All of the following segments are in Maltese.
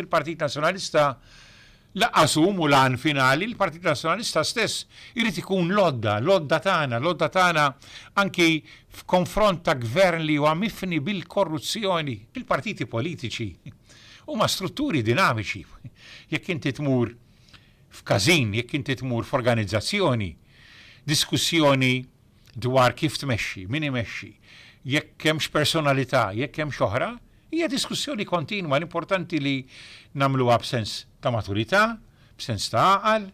Il-Partit Nazzjonalista laqqasum u lan finali il-Partit Nazzjonalista stess irid ikun lodda tagħna anki f'konfront ta' gvern li huwa mifni bil-korruzzjoni. Il-partiti politiċi huma strutturi dinamiċi. Jekk inti tmur f'każin, jekk inti tmur f'organizzazzjoni, diskussjoni dwar kif tmexxi, min imexxi, jekk hemmx personalità, jekk hemm oħra, hija diskussjoni kontinwa l-importanti li nagħmluha b'sens ta' maturità, b'sens ta' għaqal,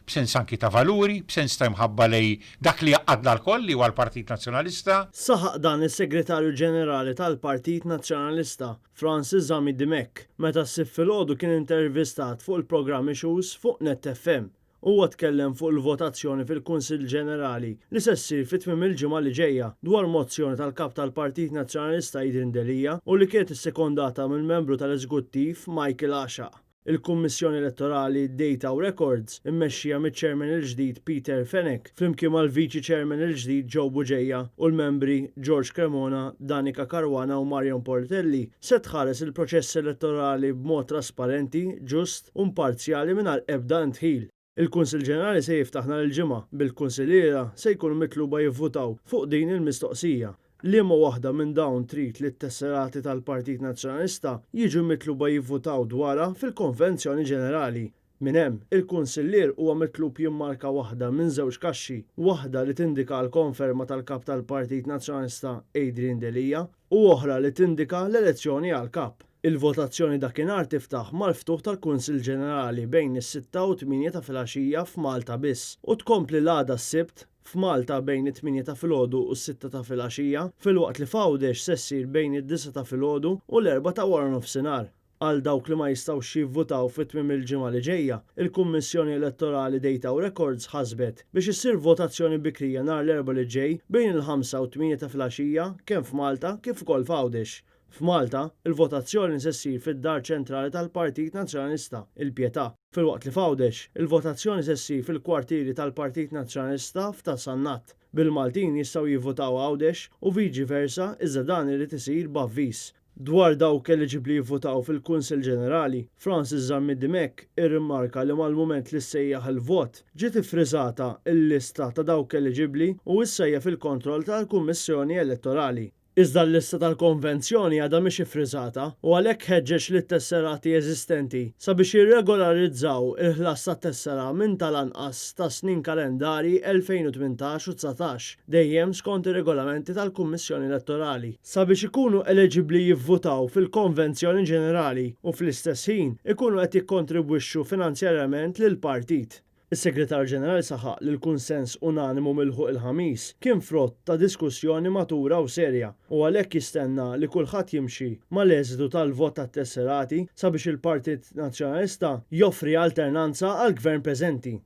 b'sens anki ta' valuri, b'sens ta' imħabba lej dak li jaqadna l-koll li huwa l-Partit Nazzjonalista. Saħaq dan is-Segretarju Ġenerali tal-Partit Nazzjonalista, Francis Zami Dimek, meta s-sib filgħodu kien intervistat fuq il-programm Issues fuq Net FM. Huwa tkellem fuq il-votazzjoni fil-Kunsill Ġenerali li se ssir fit-tmiem il-ġimgħa li ġejja dwar mozzjoni tal-kap tal-Partit Nazzjonalista Idrin Delija u li kienet issekondata mill-membru tal-Eżekuttiv Michael Għaxaq. Il-Kummissjoni Elettorali Data u Records immexxija miċ-Chairman il-ġdid Peter Fenech flimkien mal-Viċi Chairman il-ġdid Joe Buġejja u l-membri George Cremona, Danica Caruana u Marion Portelli se tħares il-proċess elettorali b'mod trasparenti, ġust u imparzjali mingħajr ebda ntħil. Il-Kunsill Ġenerali se jiftaħ nhar il-ġimgħa bil-Kunsilliera se jkunu mitluba jivvutaw fuq din il-mistoqsija. Liema waħda minn dawn trid li t-tesserati tal-Partit Nazzjonalista jiġu mitluba jivvutaw dwarha fil-Konvenzjoni Ġenerali. Minn hemm, il-Kunsillier huwa mitlub jimmarka waħda minn żewġ kaxxi, waħda li tindika l-konferma tal-kap tal-Partit Nazzjonalista Adrian Delija u oħra li tindika l-elezzjoni għall-kap. Il-votazzjoni dakinhar tiftaħ mal-ftuħ tal-Kunsill Ġenerali bejn is-6 u 8 ta' filgħaxija f'Malta biss u tkompli l-għada s-sibt f'Malta bejn it-8 ta' filgħodu u s-6 ta' filgħaxija filwaqt li f'Għawdex se ssir bejn id-9 ta' filgħodu u l-4 ta' wara nofsinhar. Għal dawk li ma jistgħux jivvutaw fit-tmiem il-ġimgħa li ġejja, il-Kummissjoni Elettorali Data u Records ħasbet biex issir votazzjoni bikrija nhar l-4 li ġej bejn il-5 u 8 ta' filgħaxija kemm f'Malta kif ukoll f'Għawdex. F'Malta, il-votazzjoni se ssir fid-Dar Ċentrali tal-Partit Nazzjonalista, il-Pjetà. Filwaqt li f'Għawdex, il-votazzjoni se ssir fil-kwartieri tal-Partit Nazzjonalista f'Tassannat. Bil-Maltin jistgħu jivvotaw Għawdex u viċi versa iżda dan irid isir b'avviż. Dwar dawk eliġibbli jivvotaw fil-Kunsill Ġenerali, Francis Zami Dimek irrimarka li mal-mument li ssejjaħ il-vot ġiet iffriżata l-lista ta' dawk eliġibbli u issejjaħ fil-kontroll tal-Kummissjoni Elettorali. Iżda l-lista tal-konvenzjoni għadha mhix iffriżata u għalhekk ħeġġeġ lit-tesserati eżistenti sabiex jirregolarizzaw il-ħlas tat-tessera minn tal-anqas ta' snin kalendarji 2018 u 19 dejjem skont ir-regolamenti tal-Kummissjoni Elettorali sabiex ikunu eliġibbli jivvutaw fil-Konvenzjoni Ġenerali u fl-istess ħin ikunu qed jikkontribwixxu finanzjarjament lill-partit. Is-Segretarju Ġenerali saħaq li l-kunsens unanimu milħuq il-ħamis kien frott ta' diskussjoni matura u serja u għalhekk jistenna li kulħadd jimxi mal-eżitu tal-vot tat-tesserati sabiex il-Partit Nazzjonalista joffri alternanza għall-gvern preżenti.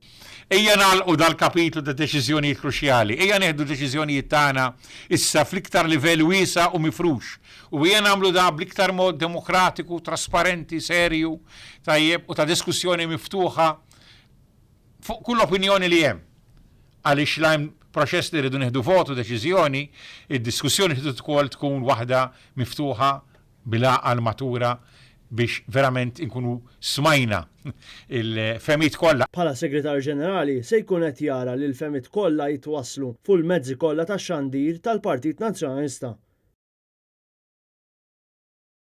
Ejja nagħlqu dal-kapitlu ta' deċiżjonijiet kruċjali, ejja neħdu deċiżjonijiet tagħna issa fl-iktar livell wiesa' u mifrux. U ejja nagħmlu da bl-iktar mod demokratiku, trasparenti, serju, tajjeb u ta' diskussjoni miftuħa fuq kull opinjoni li hemm. Għaliex l-hemm proċess li rridu nieħdu votu deċiżjoni, id-diskussjoni tkun waħda miftuħa bil-għaqal matura biex verament inkunu smajna il-femit kollha. Bħala Segretarju Ġenerali se jkun qed jara li l-femit kollha jitwasslu fuq il-mezzi kollha tax-xandir tal-Partit Nazzjonalista.